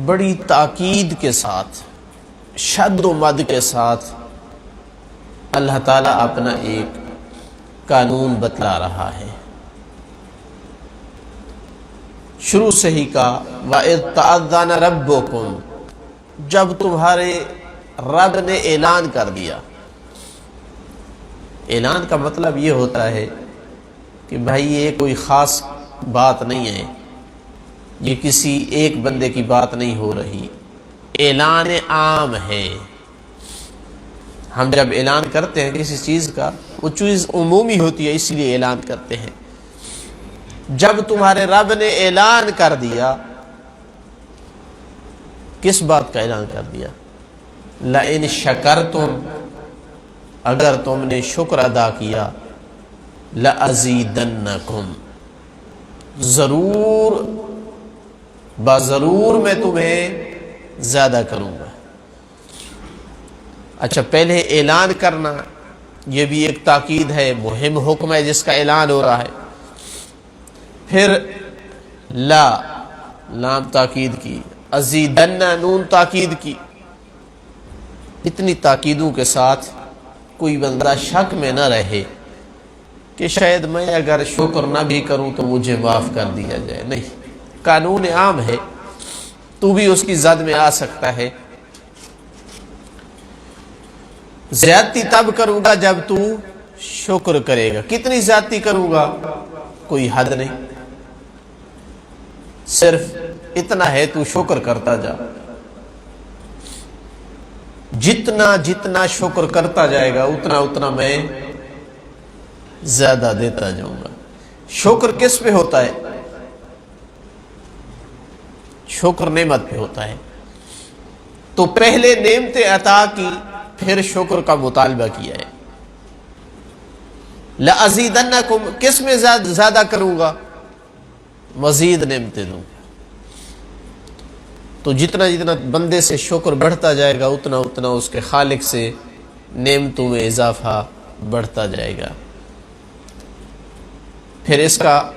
بڑی تاکید کے ساتھ، شد و مد کے ساتھ اللہ تعالیٰ اپنا ایک قانون بتلا رہا ہے۔ شروع سے ہی کہا وَإِذْ تَأَذَّنَ رَبُّكُمْ، جب تمہارے رب نے اعلان کر دیا۔ اعلان کا مطلب یہ ہوتا ہے کہ بھائی یہ کوئی خاص بات نہیں ہے، یہ کسی ایک بندے کی بات نہیں ہو رہی، اعلان عام ہے۔ ہم جب اعلان کرتے ہیں کسی چیز کا، وہ چیز عمومی ہوتی ہے، اس لیے اعلان کرتے ہیں۔ جب تمہارے رب نے اعلان کر دیا، کس بات کا اعلان کر دیا؟ لَإِن شَكَرْتُمْ، اگر تم نے شکر ادا کیا، لَأَزِيدَنَّكُمْ، ضرور بضرور میں تمہیں زیادہ کروں گا۔ اچھا، پہلے اعلان کرنا یہ بھی ایک تاکید ہے، مہم حکم ہے جس کا اعلان ہو رہا ہے۔ پھر لام تاکید کی، ازیدن نون تاکید کی۔ اتنی تاکیدوں کے ساتھ کوئی بندہ شک میں نہ رہے کہ شاید میں اگر شکر نہ بھی کروں تو مجھے معاف کر دیا جائے۔ نہیں، قانون عام ہے، تو بھی اس کی زد میں آ سکتا ہے۔ زیادتی تب کروں گا جب تو شکر کرے گا۔ کتنی زیادتی کروں گا؟ کوئی حد نہیں، صرف اتنا ہے تو شکر کرتا جا۔ جتنا جتنا شکر کرتا جائے گا اتنا اتنا میں زیادہ دیتا جاؤں گا۔ شکر کس پہ ہوتا ہے؟ شکر نعمت پہ ہوتا ہے۔ تو پہلے نعمتیں عطا کی، پھر شکر کا مطالبہ کیا ہے۔ لَأَزِيدَنَّكُمْ، کس میں زیادہ کروں گا؟ مزید نعمتیں دوں گا۔ تو جتنا جتنا بندے سے شکر بڑھتا جائے گا اتنا اتنا اس کے خالق سے نعمتوں میں اضافہ بڑھتا جائے گا۔ پھر اس کا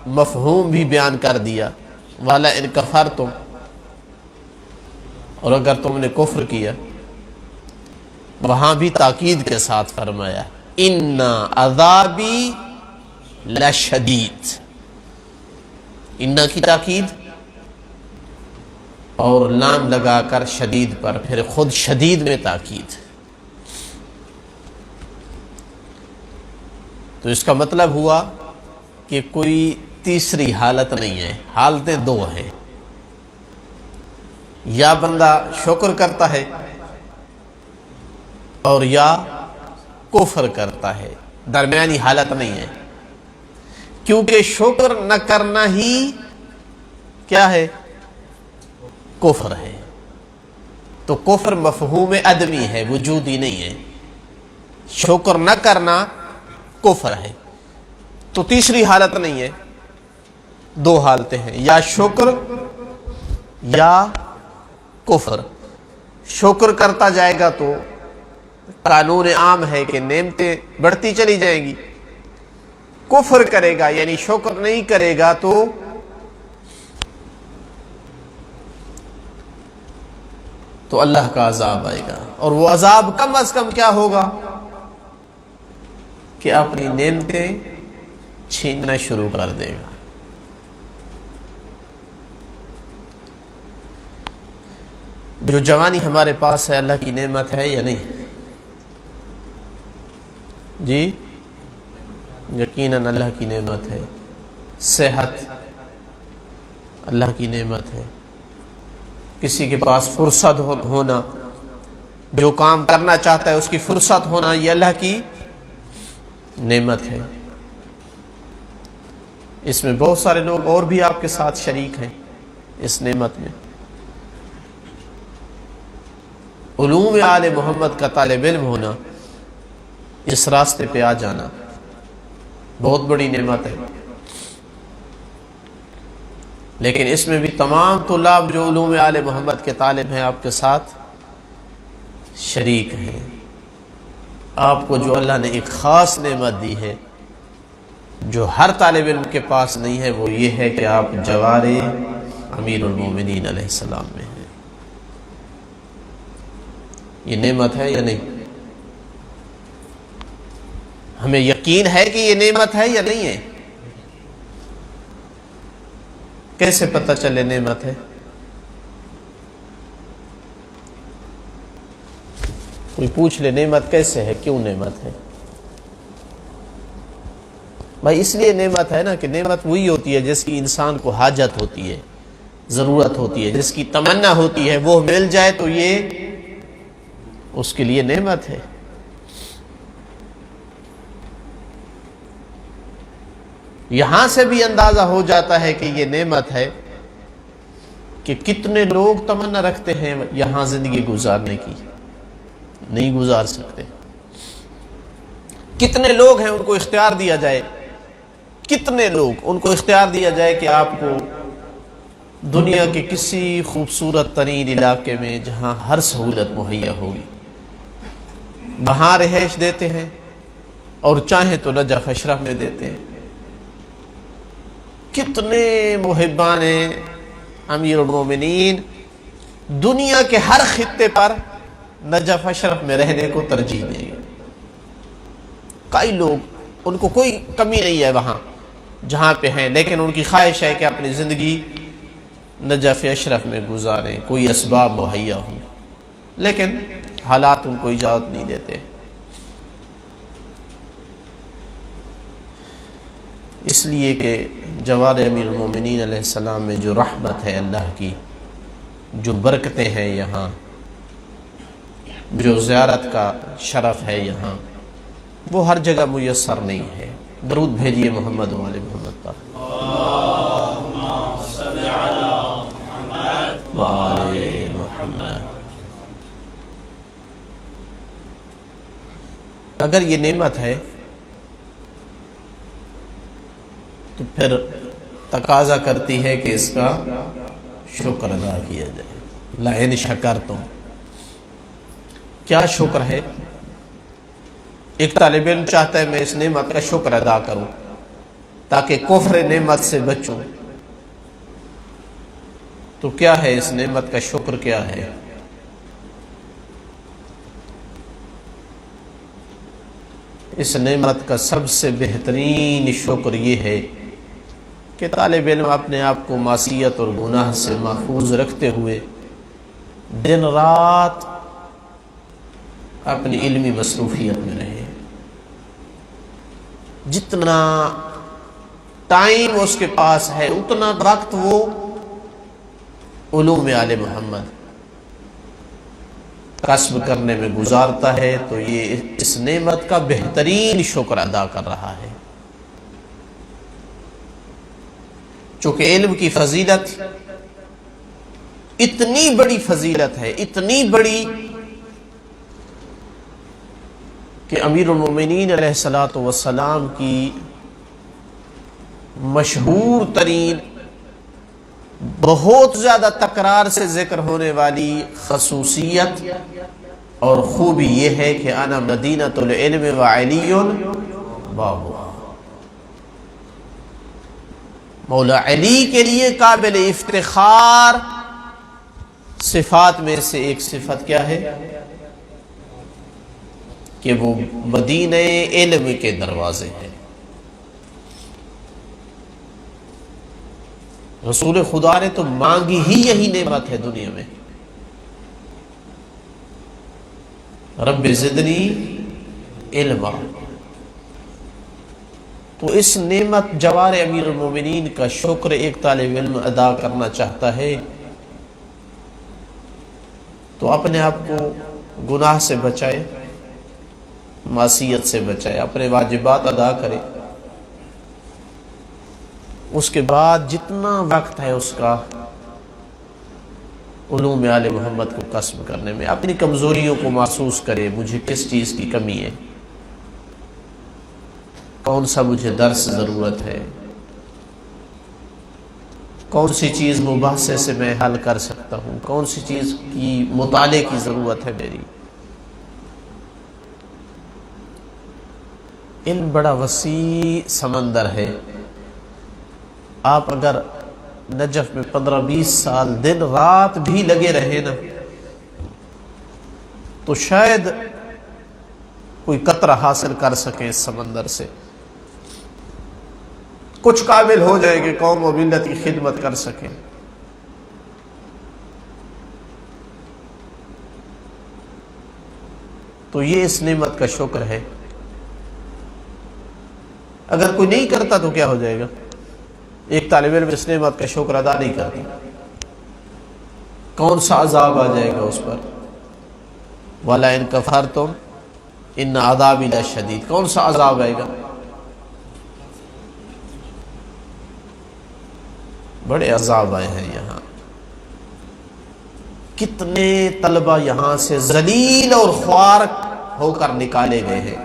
مفہوم بھی بیان کر دیا، وَلَئِن كَفَرْتُمْ، اور اگر تم نے کفر کیا، وہاں بھی تاکید کے ساتھ فرمایا اِنَّ عَذَابِي لَشَدِيدٌ، اِنَّ کی تاکید اور لام لگا کر شدید پر، پھر خود شدید میں تاکید۔ تو اس کا مطلب ہوا کہ کوئی تیسری حالت نہیں ہے، حالتیں دو ہیں، یا بندہ شکر کرتا ہے اور یا کفر کرتا ہے، درمیانی حالت نہیں ہے۔ کیونکہ شکر نہ کرنا ہی کیا ہے؟ کفر ہے۔ تو کفر مفہوم عدمی ہے، وجودی نہیں ہے۔ شکر نہ کرنا کفر ہے۔ تو تیسری حالت نہیں ہے، دو حالتیں ہیں، یا شکر یا کفر۔ شکر کرتا جائے گا تو قانون عام ہے کہ نعمتیں بڑھتی چلی جائیں گی۔ کفر کرے گا یعنی شکر نہیں کرے گا تو اللہ کا عذاب آئے گا، اور وہ عذاب کم از کم کیا ہوگا کہ اپنی نعمتیں چھیننا شروع کر دے گا۔ جو جوانی ہمارے پاس ہے اللہ کی نعمت ہے یا نہیں؟ جی یقیناً اللہ کی نعمت ہے۔ صحت اللہ کی نعمت ہے۔ کسی کے پاس فرصت ہونا، جو کام کرنا چاہتا ہے اس کی فرصت ہونا، یہ اللہ کی نعمت ہے۔ اس میں بہت سارے لوگ اور بھی آپ کے ساتھ شریک ہیں اس نعمت میں۔ علوم آل محمد کا طالب علم ہونا، اس راستے پہ آ جانا بہت بڑی نعمت ہے۔ لیکن اس میں بھی تمام طلاب جو علوم آل محمد کے طالب ہیں آپ کے ساتھ شریک ہیں۔ آپ کو جو اللہ نے ایک خاص نعمت دی ہے جو ہر طالب علم کے پاس نہیں ہے، وہ یہ ہے کہ آپ جوار امیر المومنین علیہ السلام میں ہیں۔ یہ نعمت ہے یا نہیں؟ ہمیں یقین ہے کہ یہ نعمت ہے یا نہیں ہے؟ کیسے پتہ چلے نعمت ہے؟ کوئی پوچھ لے نعمت کیسے ہے، کیوں نعمت ہے؟ بھائی اس لیے نعمت ہے نا کہ نعمت وہی ہوتی ہے جس کی انسان کو حاجت ہوتی ہے، ضرورت ہوتی ہے، جس کی تمنا ہوتی ہے وہ مل جائے تو یہ اس کے لیے نعمت ہے۔ یہاں سے بھی اندازہ ہو جاتا ہے کہ یہ نعمت ہے کہ کتنے لوگ تمنا رکھتے ہیں یہاں زندگی گزارنے کی، نہیں گزار سکتے۔ کتنے لوگ ہیں ان کو اختیار دیا جائے، کتنے لوگ ان کو اختیار دیا جائے کہ آپ کو دنیا کے کسی خوبصورت ترین علاقے میں جہاں ہر سہولت مہیا ہوگی وہاں رہائش دیتے ہیں، اور چاہیں تو نجف اشرف میں دیتے ہیں۔ کتنے محبان امیر المومنین دنیا کے ہر خطے پر نجف اشرف میں رہنے کو ترجیح دیں گے۔ کئی لوگ ان کو کوئی کمی نہیں ہے وہاں جہاں پہ ہیں، لیکن ان کی خواہش ہے کہ اپنی زندگی نجف اشرف میں گزاریں، کوئی اسباب مہیا ہوں، لیکن حالات ان کو اجازت نہیں دیتے۔ اس لیے کہ جوار امیر المومنین علیہ السلام میں جو رحمت ہے اللہ کی، جو برکتیں ہیں یہاں، جو زیارت کا شرف ہے یہاں، وہ ہر جگہ میسر نہیں ہے۔ درود بھیجیے محمد و آل محمد پر۔ وآل محمد۔ اگر یہ نعمت ہے تو پھر تقاضا کرتی ہے کہ اس کا شکر ادا کیا جائے۔ لئن شکرتم، کیا شکر ہے؟ ایک طالب علم چاہتا ہے میں اس نعمت کا شکر ادا کروں تاکہ کفر نعمت سے بچوں، تو کیا ہے اس نعمت کا شکر؟ کیا ہے؟ اس نعمت کا سب سے بہترین شکر یہ ہے کہ طالب علم اپنے آپ کو معصیت اور گناہ سے محفوظ رکھتے ہوئے دن رات اپنی علمی مصروفیت میں رہے۔ جتنا ٹائم اس کے پاس ہے اتنا وقت وہ علوم آل محمد کسب کرنے میں گزارتا ہے، تو یہ اس نعمت کا بہترین شکر ادا کر رہا ہے۔ چونکہ علم کی فضیلت اتنی بڑی فضیلت ہے، اتنی بڑی کہ امیر المومنین علیہ الصلوۃ والسلام کی مشہور ترین بہت زیادہ تکرار سے ذکر ہونے والی خصوصیت اور خوبی یہ ہے کہ انا مدینۃ العلم وعلی بابھا۔ مولا علی کے لیے قابل افتخار صفات میں سے ایک صفت کیا ہے کہ وہ مدینہ علم کے دروازے ہیں۔ رسول خدا نے تو مانگی ہی یہی نعمت ہے دنیا میں، رب زدنی علما۔ تو اس نعمت جوار امیر المومنین کا شکر ایک طالب علم ادا کرنا چاہتا ہے تو اپنے آپ کو گناہ سے بچائے، معصیت سے بچائے، اپنے واجبات ادا کرے، اس کے بعد جتنا وقت ہے اس کا علوم آل محمد کو کسب کرنے میں، اپنی کمزوریوں کو محسوس کرے، مجھے کس چیز کی کمی ہے، کون سا مجھے درس ضرورت ہے، کون سی چیز مباحثے سے میں حل کر سکتا ہوں، کون سی چیز کی مطالعے کی ضرورت ہے میری۔ علم بڑا وسیع سمندر ہے۔ آپ اگر نجف میں 15-20 سال دن رات بھی لگے رہے نا تو شاید کوئی قطرہ حاصل کر سکیں اس سمندر سے، کچھ قابل ہو جائے کہ قوم و ملت کی خدمت کر سکیں۔ تو یہ اس نعمت کا شکر ہے۔ اگر کوئی نہیں کرتا تو کیا ہو جائے گا؟ ایک طالب علم اس نعمت کا شکر ادا نہیں کرتا، کون سا عذاب آ جائے گا اس پر؟ وَلَئِن كَفَرْتُمْ إِنَّ عَذَابِي لَشَدِيدٌ، کون سا عذاب آئے گا؟ بڑے عذاب آئے ہیں یہاں، کتنے طلبہ یہاں سے ذلیل اور خوار ہو کر نکالے گئے ہیں۔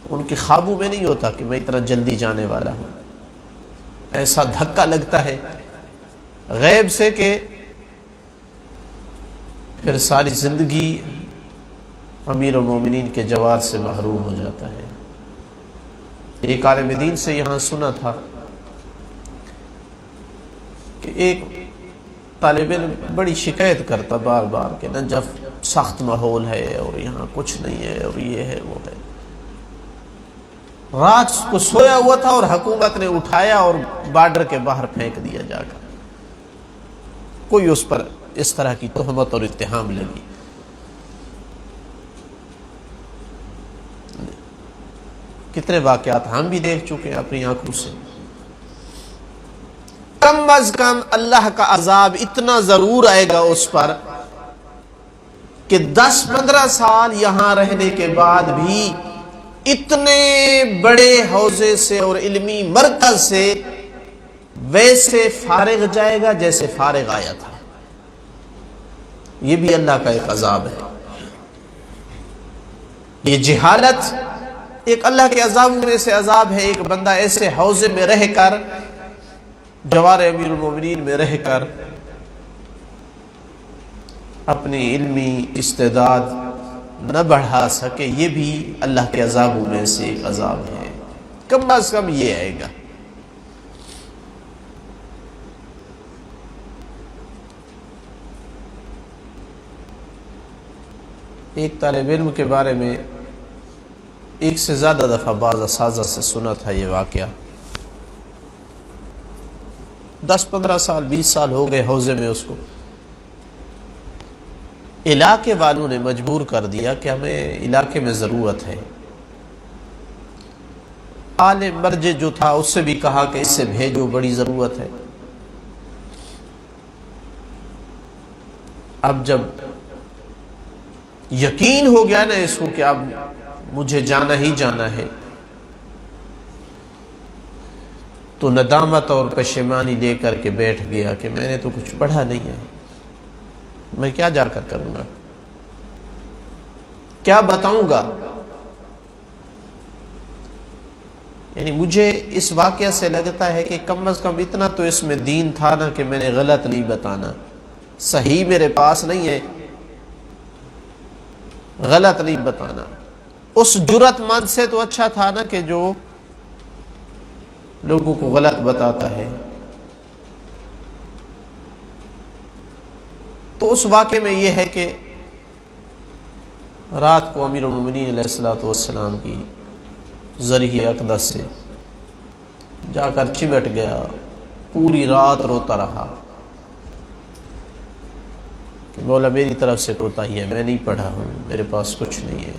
ان کے خوابوں میں نہیں ہوتا کہ میں اتنا جلدی جانے والا ہوں، ایسا دھکا لگتا ہے غیب سے کہ پھر ساری زندگی امیر المومنین کے جوار سے محروم ہو جاتا ہے۔ ایک عالم دین سے یہاں سنا تھا کہ ایک طالب علم بڑی شکایت کرتا بار بار کہ نجف سخت ماحول ہے اور یہاں کچھ نہیں ہے اور یہ ہے وہ ہے۔ رات کو سویا ہوا تھا اور حکومت نے اٹھایا اور بارڈر کے باہر پھینک دیا جا کر۔ کوئی اس پر اس طرح کی تہمت اور اتہام لگی۔ کتنے واقعات ہم بھی دیکھ چکے ہیں اپنی آنکھوں سے۔ کم از کم اللہ کا عذاب اتنا ضرور آئے گا اس پر کہ 10-15 سال یہاں رہنے کے بعد بھی اتنے بڑے حوزے سے اور علمی مرکز سے ویسے فارغ جائے گا جیسے فارغ آیا تھا۔ یہ بھی اللہ کا ایک عذاب ہے۔ یہ جہالت ایک اللہ کے عذاب میں سے عذاب ہے۔ ایک بندہ ایسے حوزے میں رہ کر، جوار امیر المومنین میں رہ کر، اپنی علمی استعداد نہ بڑھا سکے، یہ بھی اللہ کے عذابوں میں سے ایک عذاب ہے۔ کم از کم یہ آئے گا۔ ایک طالب علم کے بارے میں ایک سے زیادہ دفعہ بعض اساتذہ سے سنا تھا یہ واقعہ۔ 10-15 سال 20 سال ہو گئے حوزے میں اس کو۔ علاقے والوں نے مجبور کر دیا کہ ہمیں علاقے میں ضرورت ہے۔ عالم مرجع جو تھا اس سے بھی کہا کہ اس سے بھیجو، بڑی ضرورت ہے۔ اب جب یقین ہو گیا نا اس کو کہ اب مجھے جانا ہی جانا ہے، تو ندامت اور پشیمانی لے کر کے بیٹھ گیا کہ میں نے تو کچھ پڑھا نہیں ہے، میں کیا جا کر کروں گا، کیا بتاؤں گا۔ یعنی مجھے اس واقعہ سے لگتا ہے کہ کم از کم اتنا تو اس میں دین تھا نا کہ میں نے غلط نہیں بتانا، صحیح میرے پاس نہیں ہے، غلط نہیں بتانا۔ اس جرات مند سے تو اچھا تھا نا کہ جو لوگوں کو غلط بتاتا ہے۔ تو اس واقعے میں یہ ہے کہ رات کو امیر المومنین علیہ السلام کی ذریح اقدس سے جا کر چمٹ گیا، پوری رات روتا رہا کہ مولا میری طرف سے روتا ہی ہے، میں نہیں پڑھا ہوں، میرے پاس کچھ نہیں ہے۔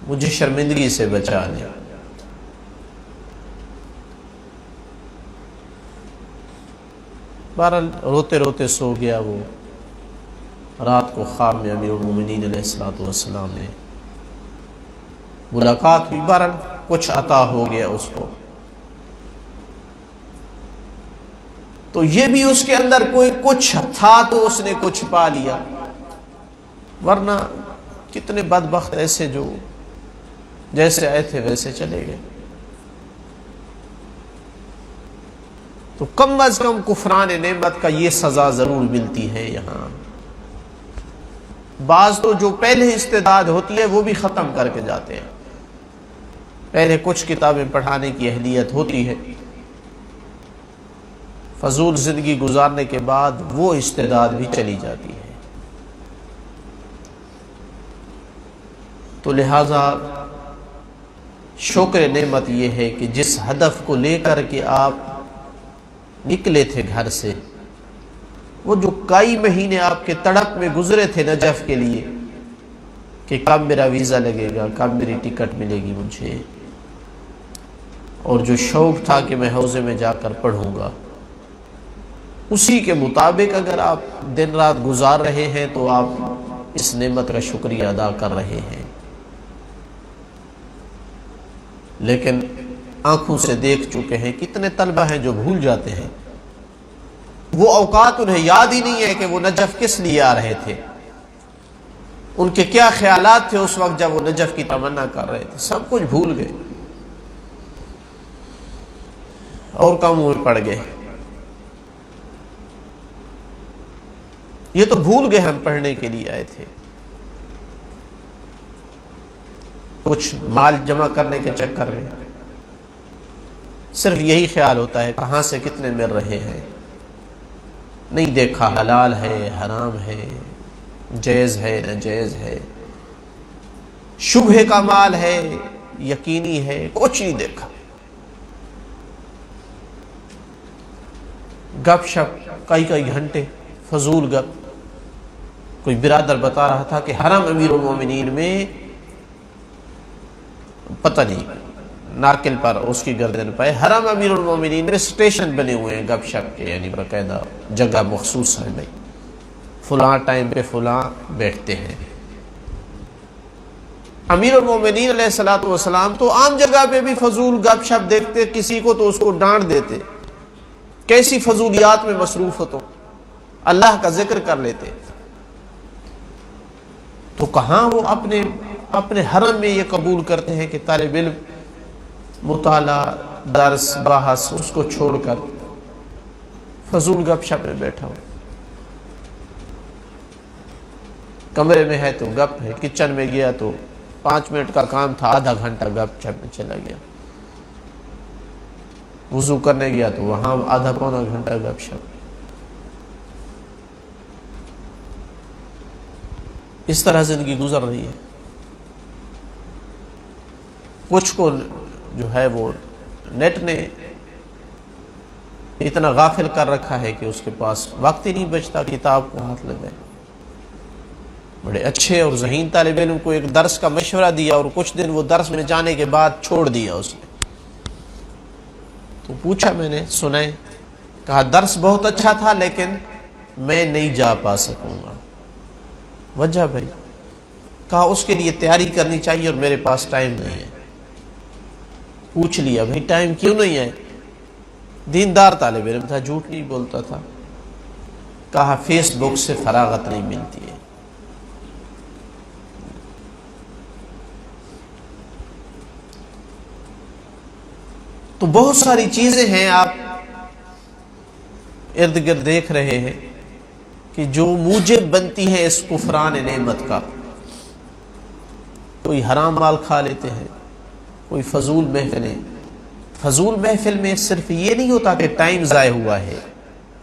مجھے شرمندگی سے بچا لیا۔ بہرحال روتے روتے سو گیا وہ۔ رات کو خواب میں امیر المومنین علیہ السلام نے ملاقات ہوئی، بہرحال کچھ عطا ہو گیا اس کو۔ تو یہ بھی اس کے اندر کوئی کچھ تھا تو اس نے کچھ پا لیا، ورنہ کتنے بدبخت ایسے جو جیسے آئے تھے ویسے چلے گئے۔ تو کم از کم کفران نعمت کا یہ سزا ضرور ملتی ہے یہاں۔ بعض تو جو پہلے استعداد ہوتی ہے وہ بھی ختم کر کے جاتے ہیں، پہلے کچھ کتابیں پڑھانے کی اہلیت ہوتی ہے، فضول زندگی گزارنے کے بعد وہ استعداد بھی چلی جاتی ہے۔ تو لہذا شکر نعمت یہ ہے کہ جس ہدف کو لے کر کے آپ نکلے تھے گھر سے، وہ جو کئی مہینے آپ کے تڑپ میں گزرے تھے نجف کے لیے کہ کب میرا ویزا لگے گا، کب میری ٹکٹ ملے گی مجھے، اور جو شوق تھا کہ میں حوضے میں جا کر پڑھوں گا، اسی کے مطابق اگر آپ دن رات گزار رہے ہیں تو آپ اس نعمت کا شکریہ ادا کر رہے ہیں۔ لیکن آنکھوں سے دیکھ چکے ہیں کتنے طلبہ ہیں جو بھول جاتے ہیں، وہ اوقات انہیں یاد ہی نہیں ہے کہ وہ نجف کس لیے آ رہے تھے، ان کے کیا خیالات تھے اس وقت جب وہ نجف کی تمنا کر رہے تھے، سب کچھ بھول گئے اور کاموں میں پڑ گئے۔ یہ تو بھول گئے ہم پڑھنے کے لیے آئے تھے، کچھ مال جمع کرنے کے چکر میں صرف یہی خیال ہوتا ہے کہاں سے کتنے مل رہے ہیں، نہیں دیکھا حلال ہے حرام ہے، جائز ہے ناجائز ہے، شبہ کا مال ہے یقینی ہے، کچھ نہیں دیکھا۔ گپ شپ کئی گھنٹے فضول گپ۔ کوئی برادر بتا رہا تھا کہ حرم امیر المومنین میں پتہ نہیں ناقل پر اس کی گردن پہ حرم امیر المومنین میں اسٹیشن بنے ہوئے ہیں گپ شپ کے، یعنی باقاعدہ جگہ مخصوص ہے، بھائی فلاں ٹائم پہ فلاں بیٹھتے ہیں۔ امیر المومنین علیہ الصلوۃ والسلام تو عام جگہ پہ بھی فضول گپ شپ دیکھتے، کسی کو تو اس کو ڈانٹ دیتے، کیسی فضولیات میں مصروف ہو، تو اللہ کا ذکر کر لیتے۔ تو کہاں وہ اپنے حرم میں یہ قبول کرتے ہیں کہ طالب علم مطالعہ درس بحث اس کو چھوڑ کر فضول گپ شپ میں بیٹھا ہو، کمرے میں ہے تو گپ ہے، کچن میں گیا تو 5 منٹ کا کام تھا آدھا گھنٹہ گپ شپ میں چلا گیا، وضو کرنے گیا تو وہاں آدھا پونا گھنٹہ گپ شپ۔ اس طرح زندگی گزر رہی ہے۔ کچھ کو جو ہے وہ نیٹ نے اتنا غافل کر رکھا ہے کہ اس کے پاس وقت ہی نہیں بچتا کتاب کو ہاتھ لگائے۔ بڑے اچھے اور ذہین طالب علم کو ایک درس کا مشورہ دیا اور کچھ دن وہ درس میں جانے کے بعد چھوڑ دیا اس نے، تو پوچھا میں نے، سنائے، کہا درس بہت اچھا تھا لیکن میں نہیں جا پا سکوں گا۔ وجہ بھائی، کہا اس کے لیے تیاری کرنی چاہیے اور میرے پاس ٹائم نہیں ہے۔ پوچھ لیا بھائی ٹائم کیوں نہیں ہے؟ دیندار طالب علم تھا، جھوٹ نہیں بولتا تھا۔ کہا فیس بک سے فراغت نہیں ملتی ہے۔ تو بہت ساری چیزیں ہیں آپ ارد گرد دیکھ رہے ہیں کہ جو موجب بنتی ہے اس کفران نعمت کا۔ کوئی حرام مال کھا لیتے ہیں، کوئی فضول محفلیں۔ فضول محفل میں صرف یہ نہیں ہوتا کہ ٹائم ضائع ہوا ہے،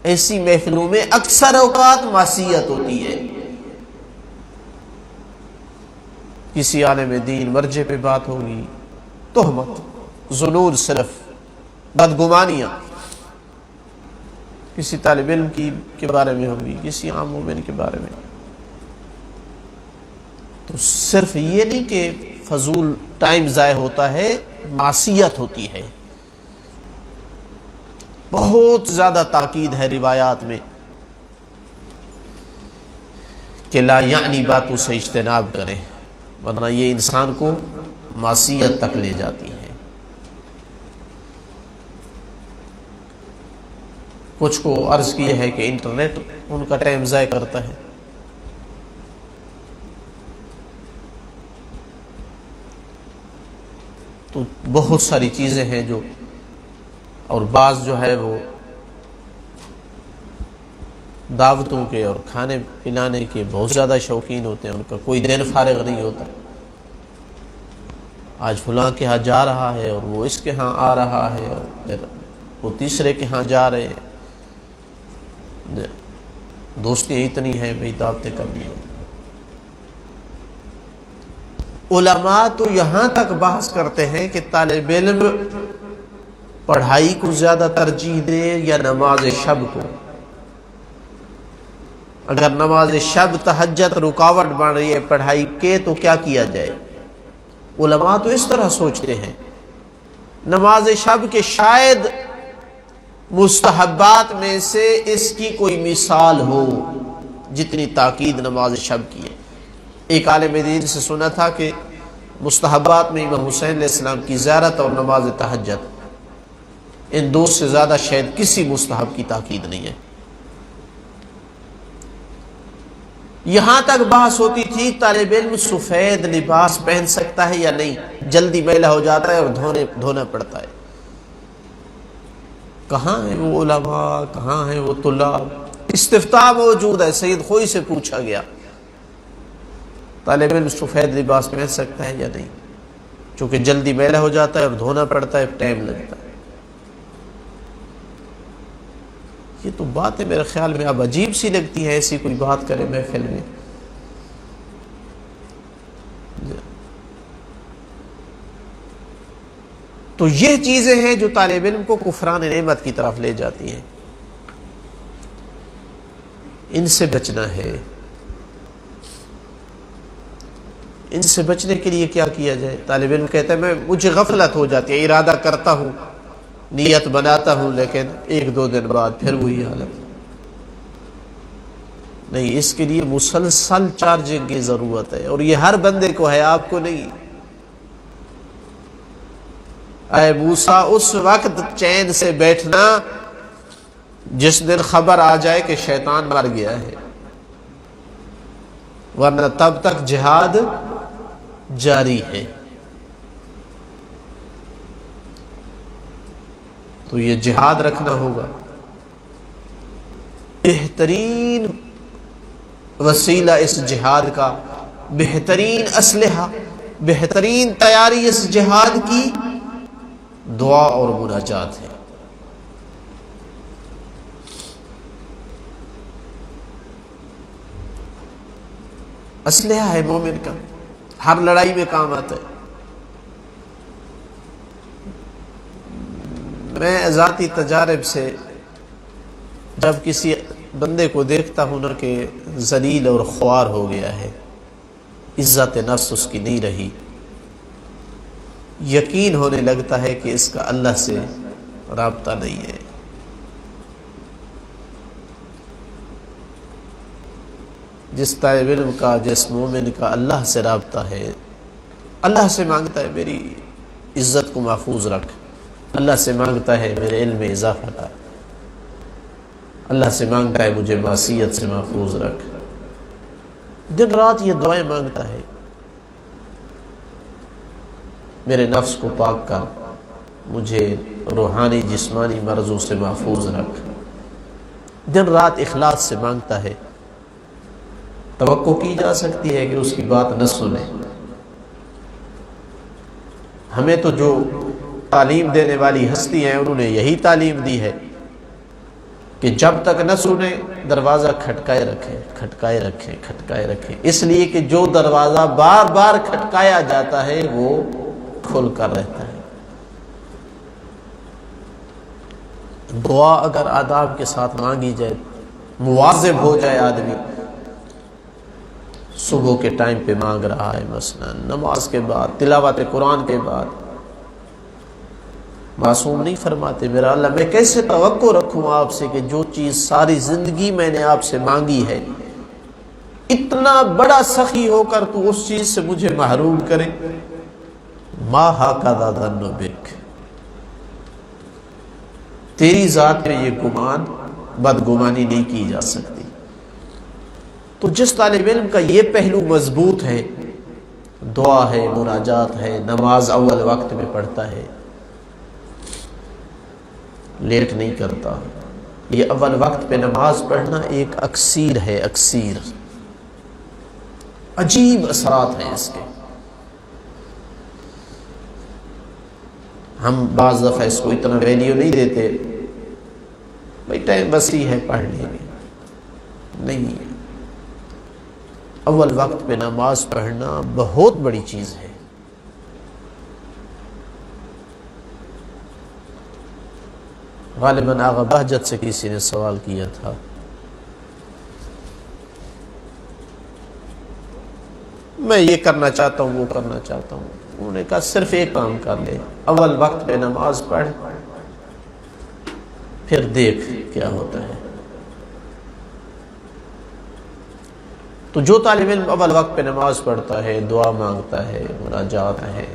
ایسی محفلوں میں اکثر اوقات معصیت ہوتی ہے۔ کسی عالم دین مرجع پہ بات ہوگی، تہمت، ظنون، صرف بدگمانیاں کسی طالب علم کے بارے میں ہوگی، کسی عام مومن کے بارے میں۔ تو صرف یہ نہیں کہ فضول ٹائم ضائع ہوتا ہے، معصیت ہوتی ہے۔ بہت زیادہ تاکید ہے روایات میں کہ لا یعنی باتوں سے اجتناب کریں، ورنہ یہ انسان کو معصیت تک لے جاتی ہے۔ کچھ کو عرض کیا ہے کہ انٹرنیٹ ان کا ٹائم ضائع کرتا ہے۔ تو بہت ساری چیزیں ہیں جو، اور بعض جو ہے وہ دعوتوں کے اور کھانے پلانے کے بہت زیادہ شوقین ہوتے ہیں، ان کا کوئی دن فارغ نہیں ہوتا۔ آج فلاں کے ہاں جا رہا ہے اور وہ اس کے ہاں آ رہا ہے اور پھر وہ تیسرے کے ہاں جا رہے ہیں۔ دوستیاں اتنی ہیں بھائی، دعوتیں کرنی ہیں۔ علماء تو یہاں تک بحث کرتے ہیں کہ طالب علم پڑھائی کو زیادہ ترجیح دے یا نماز شب کو۔ اگر نماز شب تہجد رکاوٹ بن رہی ہے پڑھائی کے تو کیا کیا جائے؟ علماء تو اس طرح سوچتے ہیں۔ نماز شب کے شاید مستحبات میں سے اس کی کوئی مثال ہو جتنی تاکید نماز شب کی ہے۔ ایک عالم دین سے سنا تھا کہ مستحبات میں امام حسین علیہ السلام کی زیارت اور نماز تہجد، ان دو سے زیادہ شاید کسی مستحب کی تاکید نہیں ہے۔ یہاں تک بحث ہوتی تھی طالب علم سفید لباس پہن سکتا ہے یا نہیں، جلدی میلا ہو جاتا ہے اور دھونا پڑتا ہے۔ کہاں ہیں وہ علماء، کہاں ہیں وہ طلاب؟ استفتاء موجود ہے، سید خوئی سے پوچھا گیا طالب علم سفید لباس پہن سکتا ہے یا نہیں، چونکہ جلدی میلا ہو جاتا ہے اور دھونا پڑتا ہے، ٹائم لگتا ہے۔ یہ تو باتیں میرے خیال میں اب عجیب سی لگتی ہے، ایسی کوئی بات کرے محفل میں۔ تو یہ چیزیں ہیں جو طالب علم کو کفران نعمت کی طرف لے جاتی ہیں، ان سے بچنا ہے۔ ان سے بچنے کے لیے کیا کیا جائے؟ طالب علم کہتا ہے مجھے غفلت ہو جاتی ہے، ارادہ کرتا ہوں، نیت بناتا ہوں، لیکن ایک دو دن بعد پھر وہی حالت۔ نہیں، اس کے لیے مسلسل چارجنگ کی ضرورت ہے، اور یہ ہر بندے کو ہے، آپ کو نہیں۔ اے موسیٰ، اس وقت چین سے بیٹھنا جس دن خبر آ جائے کہ شیطان مر گیا ہے، ورنہ تب تک جہاد جاری ہے۔ تو یہ جہاد رکھنا ہوگا۔ بہترین وسیلہ اس جہاد کا، بہترین اسلحہ، بہترین تیاری اس جہاد کی دعا اور مناجات ہے۔ اسلحہ ہے مومن کا، ہر لڑائی میں کام آتا ہے۔ میں ذاتی تجارب سے جب کسی بندے کو دیکھتا ہوں نا کہ ذلیل اور خوار ہو گیا ہے، عزت نفس اس کی نہیں رہی، یقین ہونے لگتا ہے کہ اس کا اللہ سے رابطہ نہیں ہے۔ جس طالب علم کا، جس مومن کا اللہ سے رابطہ ہے، اللہ سے مانگتا ہے میری عزت کو محفوظ رکھ، اللہ سے مانگتا ہے میرے علم میں اضافہ کر، اللہ سے مانگتا ہے مجھے معصیت سے محفوظ رکھ، دن رات یہ دعائیں مانگتا ہے، میرے نفس کو پاک کر، مجھے روحانی جسمانی مرضوں سے محفوظ رکھ، دن رات اخلاص سے مانگتا ہے۔ توقع کی جا سکتی ہے کہ اس کی بات نہ سنے۔ ہمیں تو جو تعلیم دینے والی ہستی ہیں انہوں نے یہی تعلیم دی ہے کہ جب تک نہ سنے دروازہ کھٹکائے رکھیں، کھٹکائے رکھیں، کھٹکائے رکھیں، اس لیے کہ جو دروازہ بار بار کھٹکایا جاتا ہے وہ کھل کر رہتا ہے۔ دعا اگر آداب کے ساتھ مانگی جائے، مواظب ہو جائے آدمی، صبح کے ٹائم پہ مانگ رہا ہے، مثلا نماز کے بعد، تلاوت قرآن کے بعد، معصوم نہیں فرماتے میرا اللہ میں کیسے توقع رکھوں آپ سے کہ جو چیز ساری زندگی میں نے آپ سے مانگی ہے، اتنا بڑا سخی ہو کر تو اس چیز سے مجھے محروم کرے۔ ما ہاکذا ظن بک، تیری ذات میں یہ گمان، بدگمانی نہیں کی جا سکتی۔ تو جس طالب علم کا یہ پہلو مضبوط ہے، دعا ہے، مناجات ہے، نماز اول وقت میں پڑھتا ہے، لیٹ نہیں کرتا، یہ اول وقت پہ نماز پڑھنا ایک اکسیر ہے، اکسیر، عجیب اثرات ہیں اس کے۔ ہم بعض دفعہ اس کو اتنا ویلیو نہیں دیتے، بھائی ٹائم بس ہی ہے، پڑھ لیں گے، نہیں ہے۔ اول وقت پہ نماز پڑھنا بہت بڑی چیز ہے۔ غالباً آغا بہجت سے کسی نے سوال کیا تھا، میں یہ کرنا چاہتا ہوں، وہ کرنا چاہتا ہوں۔ انہوں نے کہا صرف ایک کام کر لے، اول وقت پہ نماز پڑھ، پھر دیکھ کیا ہوتا ہے۔ تو جو طالب علم اول وقت پہ نماز پڑھتا ہے، دعا مانگتا ہے، مناجات ہے،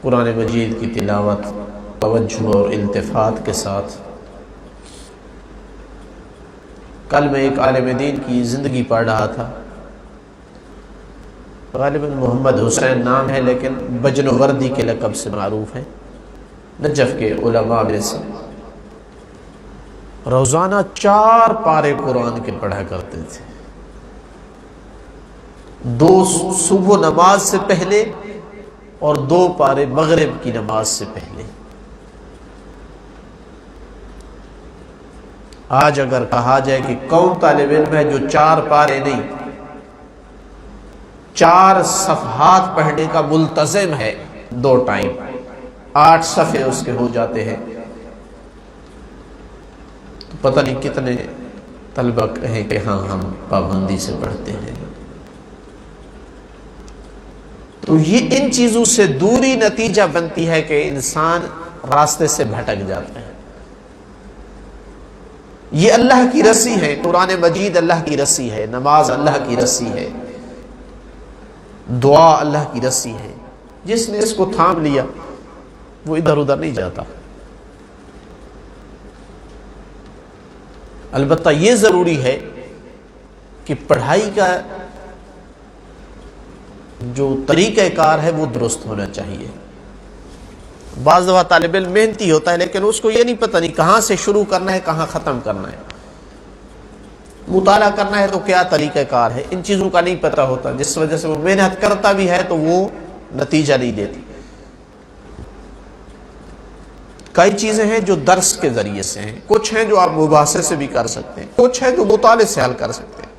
قرآن مجید کی تلاوت توجہ اور التفات کے ساتھ۔ کل میں ایک عالم دین کی زندگی پڑھ رہا تھا، غالباً محمد حسین نام ہے لیکن بجن وردی کے لقب سے معروف ہے، نجف کے علماء میں سے۔ روزانہ 4 پارے قرآن کے پڑھا کرتے تھے، 2 صبح نماز سے پہلے اور 2 پارے مغرب کی نماز سے پہلے۔ آج اگر کہا جائے کہ کون طالب علم ہے جو 4 پارے نہیں 4 صفحات پڑھنے کا ملتزم ہے 2 ٹائم، 8 صفحے اس کے ہو جاتے ہیں، تو پتہ نہیں کتنے طلبہ کہیں کہ ہاں ہم پابندی سے پڑھتے ہیں۔ تو یہ ان چیزوں سے دوری نتیجہ بنتی ہے کہ انسان راستے سے بھٹک جاتا ہے۔ یہ اللہ کی رسی ہے، قرآن مجید اللہ کی رسی ہے، نماز اللہ کی رسی ہے، دعا اللہ کی رسی ہے۔ جس نے اس کو تھام لیا وہ ادھر ادھر نہیں جاتا۔ البتہ یہ ضروری ہے کہ پڑھائی کا جو طریقہ کار ہے وہ درست ہونا چاہیے۔ بعض دفعہ طالب علم محنتی ہوتا ہے لیکن اس کو یہ نہیں پتہ نہیں کہاں سے شروع کرنا ہے، کہاں ختم کرنا ہے۔ مطالعہ کرنا ہے تو کیا طریقہ کار ہے، ان چیزوں کا نہیں پتہ ہوتا، جس وجہ سے وہ محنت کرتا بھی ہے تو وہ نتیجہ نہیں دیتی۔ کئی چیزیں ہیں جو درس کے ذریعے سے ہیں، کچھ ہیں جو آپ مباحثے سے بھی کر سکتے ہیں، کچھ ہیں جو مطالعے سے حل کر سکتے ہیں۔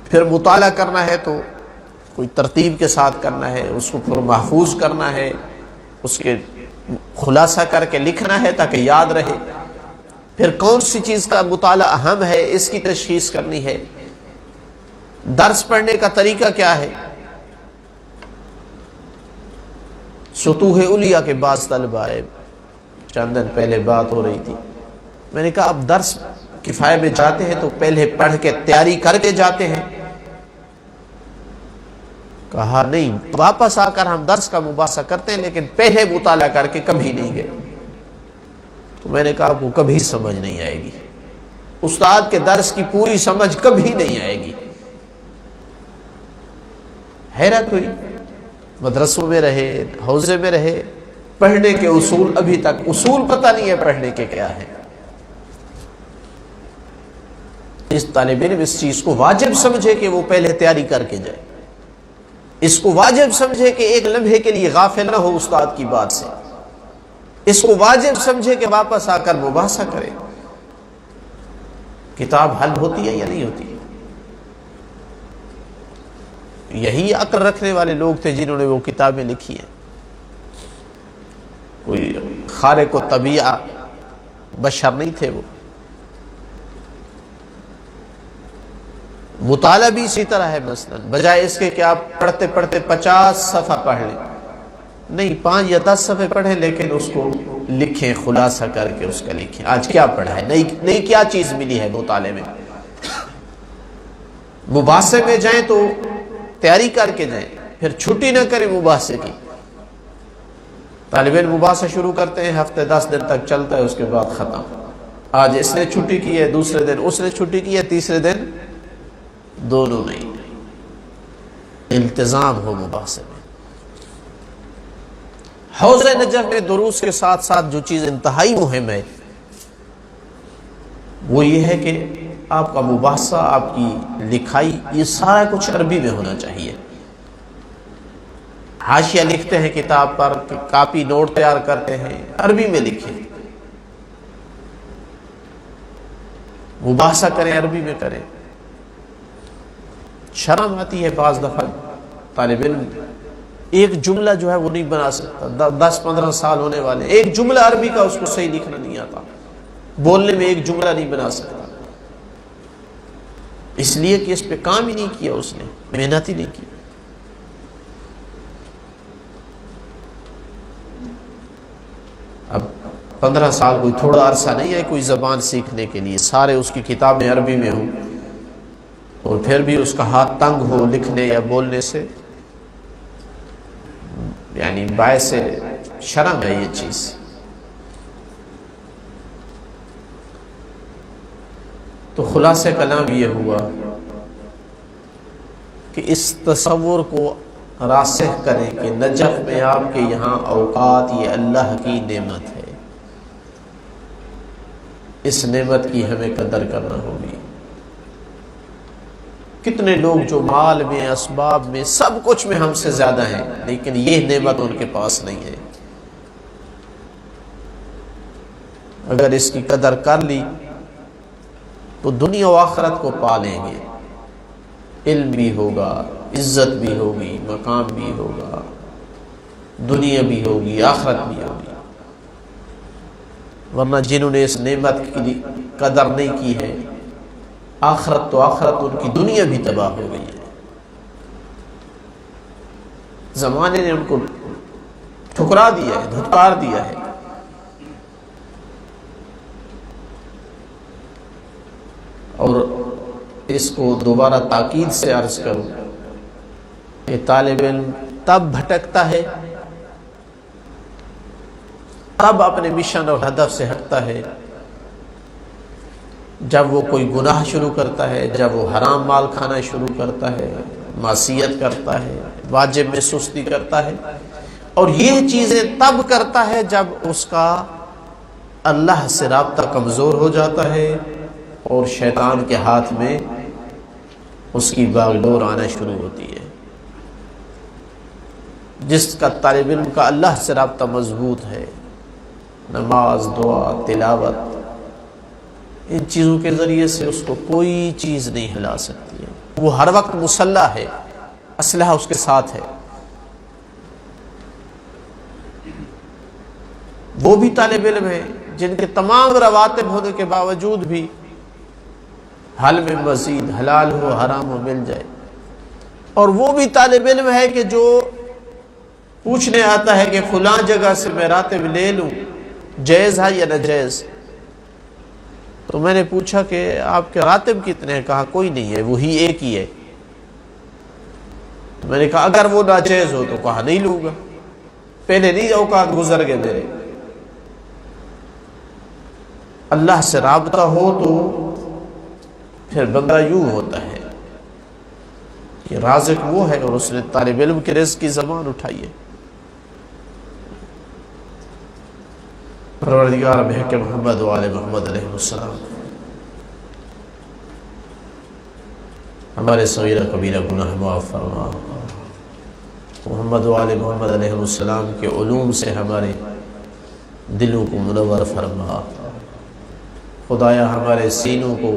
پھر مطالعہ کرنا ہے تو کوئی ترتیب کے ساتھ کرنا ہے، اس کو پھر محفوظ کرنا ہے، اس کے خلاصہ کر کے لکھنا ہے تاکہ یاد رہے۔ پھر کون سی چیز کا مطالعہ اہم ہے اس کی تشخیص کرنی ہے۔ درس پڑھنے کا طریقہ کیا ہے۔ سطوح علیہ کے بعض طلبہ آئے، چند دن پہلے بات ہو رہی تھی، میں نے کہا اب درس کفایہ میں جاتے ہیں تو پہلے پڑھ کے تیاری کر کے جاتے ہیں؟ کہا نہیں، واپس آ کر ہم درس کا مباحثہ کرتے ہیں لیکن پہلے مطالعہ کر کے کبھی نہیں گئے۔ تو میں نے کہا وہ کبھی سمجھ نہیں آئے گی، استاد کے درس کی پوری سمجھ کبھی نہیں آئے گی۔ حیرت ہوئی، مدرسوں میں رہے، حوزے میں رہے، پڑھنے کے اصول ابھی تک اصول پتہ نہیں ہے پڑھنے کے کیا ہے۔ اس طالب علم اس چیز کو واجب سمجھے کہ وہ پہلے تیاری کر کے جائے، اس کو واجب سمجھے کہ ایک لمحے کے لیے غافل نہ ہو استاد کی بات سے، اس کو واجب سمجھے کہ واپس آ کر مباحثہ کرے۔ کتاب حل ہوتی ہے یا نہیں ہوتی؟ یہی عقل رکھنے والے لوگ تھے جنہوں نے وہ کتابیں لکھی ہیں، کوئی خارق و طبیعہ بشر نہیں تھے وہ۔ مطالعہ بھی اسی طرح ہے، مثلا بجائے اس کے کہ آپ پڑھتے پڑھتے 50 صفحہ پڑھ لیں، نہیں 5 یا 10 صفحے پڑھیں لیکن اس کو لکھیں، خلاصہ کر کے اس کا لکھیں، آج کیا پڑھا ہے، نئی کیا چیز ملی ہے مطالعے میں۔ مباحثے میں جائیں تو تیاری کر کے جائیں، پھر چھٹی نہ کریں مباحثے کی۔ طالب علم مباحثہ شروع کرتے ہیں، ہفتے 10 دن تک چلتا ہے، اس کے بعد ختم۔ آج اس نے چھٹی کی ہے، دوسرے دن اس نے چھٹی کی ہے، تیسرے دن دونوں نہیں۔ التزام ہو مباحثے میں۔ حوض نجف میں دروس کے ساتھ ساتھ جو چیز انتہائی مہم ہے وہ یہ ہے کہ آپ کا مباحثہ، آپ کی لکھائی، یہ سارا کچھ عربی میں ہونا چاہیے۔ حاشیہ لکھتے ہیں کتاب پر، کاپی نوٹ تیار کرتے ہیں، عربی میں لکھیں۔ مباحثہ کریں عربی میں کریں. شرم آتی ہے بعض دفعہ طالب علم ایک جملہ جو ہے وہ نہیں بنا سکتا. 10-15 سال ہونے والے, ایک جملہ عربی کا اس کو صحیح لکھنا نہیں آتا, بولنے میں ایک جملہ نہیں بنا سکتا, اس لیے کہ اس پہ کام ہی نہیں کیا, اس نے محنت ہی نہیں کی. اب 15 سال کوئی تھوڑا عرصہ نہیں ہے کوئی زبان سیکھنے کے لیے, سارے اس کی کتابیں عربی میں ہوں اور پھر بھی اس کا ہاتھ تنگ ہو لکھنے یا بولنے سے, یعنی باعث شرم ہے یہ چیز. تو خلاصہ کلام یہ ہوا کہ اس تصور کو راسخ کریں کہ نجف میں آپ کے یہاں اوقات یہ اللہ کی نعمت ہے, اس نعمت کی ہمیں قدر کرنا ہوگی. کتنے لوگ جو مال میں, اسباب میں, سب کچھ میں ہم سے زیادہ ہیں, لیکن یہ نعمت ان کے پاس نہیں ہے. اگر اس کی قدر کر لی تو دنیا و آخرت کو پا لیں گے. علم بھی ہوگا, عزت بھی ہوگی, مقام بھی ہوگا, دنیا بھی ہوگی, آخرت بھی ہوگی. ورنہ جنہوں نے اس نعمت کی قدر نہیں کی ہے, آخرت تو آخرت, ان کی دنیا بھی تباہ ہو گئی ہے. زمانے نے ان کو ٹھکرا دیا ہے, دھتکار دیا ہے. اور اس کو دوبارہ تاکید سے عرض کروں کہ طالب علم تب بھٹکتا ہے, تب اپنے مشن اور ہدف سے ہٹتا ہے جب وہ کوئی گناہ شروع کرتا ہے, جب وہ حرام مال کھانا شروع کرتا ہے, معصیت کرتا ہے, واجب میں سستی کرتا ہے. اور یہ چیزیں تب کرتا ہے جب اس کا اللہ سے رابطہ کمزور ہو جاتا ہے اور شیطان کے ہاتھ میں اس کی باغ ڈور آنا شروع ہوتی ہے. جس کا طالب علم کا اللہ سے رابطہ مضبوط ہے, نماز, دعا, تلاوت, ان چیزوں کے ذریعے سے اس کو کوئی چیز نہیں ہلا سکتی ہے. وہ ہر وقت مسلح ہے, اسلحہ اس کے ساتھ ہے. وہ بھی طالب علم ہے جن کے تمام رواتب ہونے کے باوجود بھی حل میں مزید, حلال ہو حرام ہو مل جائے. اور وہ بھی طالب علم ہے کہ جو پوچھنے آتا ہے کہ فلاں جگہ سے میں راتب لے لوں, جائز ہے یا ناجائز. تو میں نے پوچھا کہ آپ کے راتب کتنے ہیں؟ کہا کوئی نہیں ہے, وہی ایک ہی ہے. میں نے کہا اگر وہ ناجائز ہو تو کہا نہیں لوں گا, پہلے نہیں اوقات گزر گئے میرے. اللہ سے رابطہ ہو تو پھر بندہ یوں ہوتا ہے کہ رازق وہ ہے اور اس نے طالب علم کے رزق کی زبان اٹھائی ہے. پروردگار بحق محمد و آل محمد علیہ السلام ہمارے صغیرہ کبیرہ گناہ معاف فرما. محمد و آل محمد علیہ السلام کے علوم سے ہمارے دلوں کو منور فرما. خدایا ہمارے سینوں کو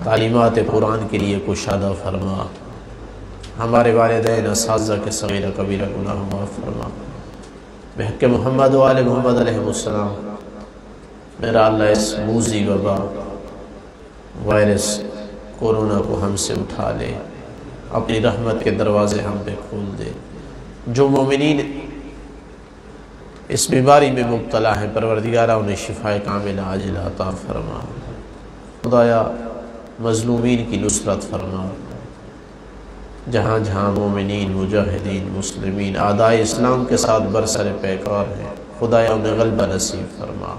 تعلیمات قرآن کے لیے کشادہ فرما. ہمارے والدین اساتذہ کے صغیرہ کبیرہ گناہ معاف فرما. بحق محمد و آل محمد علیہ السلام میرا اللہ اس موذی وبا وائرس کورونا کو ہم سے اٹھا لے, اپنی رحمت کے دروازے ہم پہ کھول دے. جو مومنین اس بیماری میں مبتلا ہیں پروردگارہ انہیں شفائے کاملہ عاجلہ عطا فرما. خدایا مظلومین کی نصرت فرما. جہاں جہاں مومنین, مجاہدین, مسلمین اعدائے اسلام کے ساتھ برسر پیکار ہیں, خدایا انہیں غلبہ نصیب فرما.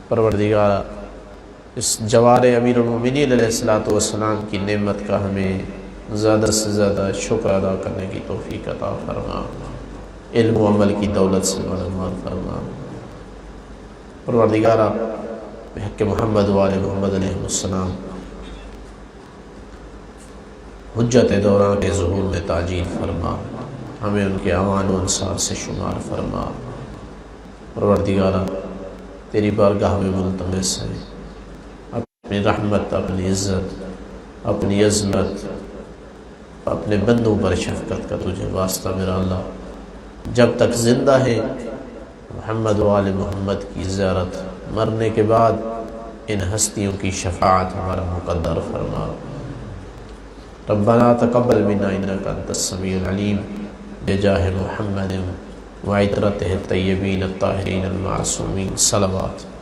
پروردگارہ اس جوار امیر المومنین علیہ السلام کی نعمت کا ہمیں زیادہ سے زیادہ شکر ادا کرنے کی توفیق عطا فرما. علم و عمل کی دولت سے مالامال فرما. پروردگارہ بحق محمد و آل محمد علیہ السلام حجت دوران کے ظہور میں تاجیل فرما. ہمیں ان کے اعوان و انصار سے شمار فرما. پروردگارہ تیری بارگاہ میں ملتمس ہے اپنی رحمت، اپنی عزت، اپنی عظمت، اپنے بندوں پر شفقت کا تجھے واسطہ میرا اللہ، جب تک زندہ ہے محمد و آل محمد کی زیارت، مرنے کے بعد ان ہستیوں کی شفاعت ہمارا مقدر فرما۔ ربنا تقبل منا انک انت السمیع العلیم بجاہ محمد وعطرتہ الطیبین الطاہرین المعصومین صلوات۔